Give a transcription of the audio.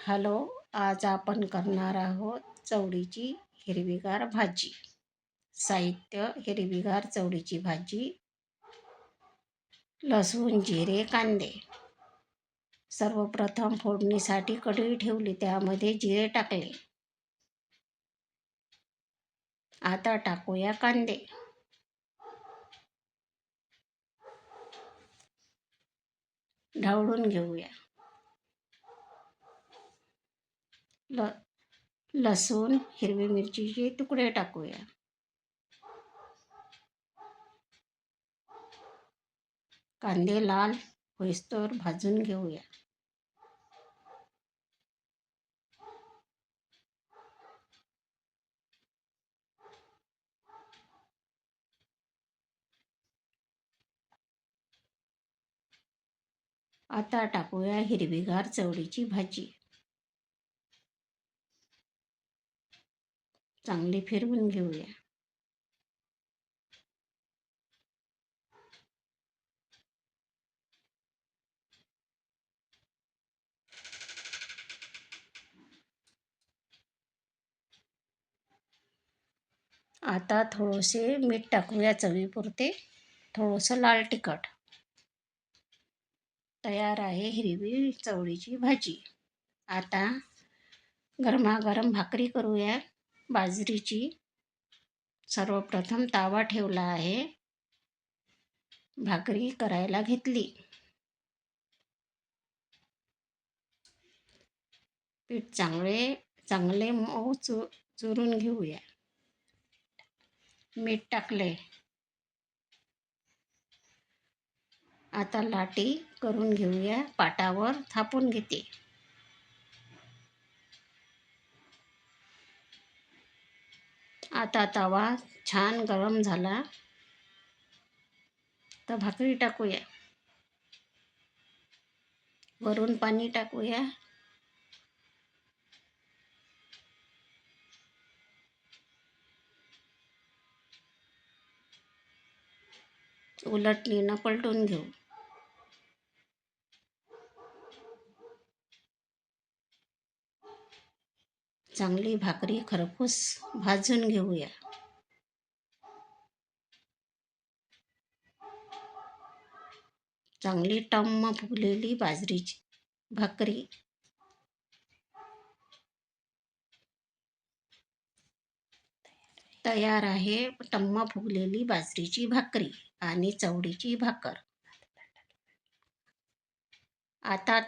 Hello, आज आपण करणार आहोत चवळीची हिरवीगार भाजी. साहित्य: हिरवीगार चवळीची भाजी, लसूण, जिरे, कांदे. सर्वप्रथम फोडणीसाठी कढई ठेवली, त्यामध्ये जिरे टाकले. आता टाकूया कांदे. ढवळून घेऊया. लसूण, हिरवी मिरचीचे तुकडे टाकूया. कांदे लाल होईस्तोवर भाजून घेऊया. आता टाकूया हिरवीगार चवळीची भाजी. चांगली फिरवून घेऊया. आता थोडेसे मीठ टाकूया चवीपुरते, थोडंसं लाल तिखट. तयार आहे हिरवी चवळीची भाजी. आता गरमागरम भाकरी करूया बाजरीची. सर्वप्रथम तवा ठेवला आहे, भाकरी करायला घेतली. पीठ चांगले मऊ चुरून घेऊया. मीठ टाकले. आता लाटी करून घेऊया. पाटावर थापून घेते. आता तवा छान गरम झाला तर भाकरी टाकूया. वरून पाणी टाकूया. उलटणीनं पलटून घेऊ. चांगली भाकरी खरपूस भाजून घेऊया. चांगली टम्म फुगलेली बाजरीची भाकरी. तयार आहे टम्म फुगलेली बाजरीची भाकरी आणि चवळीची भाकर. आता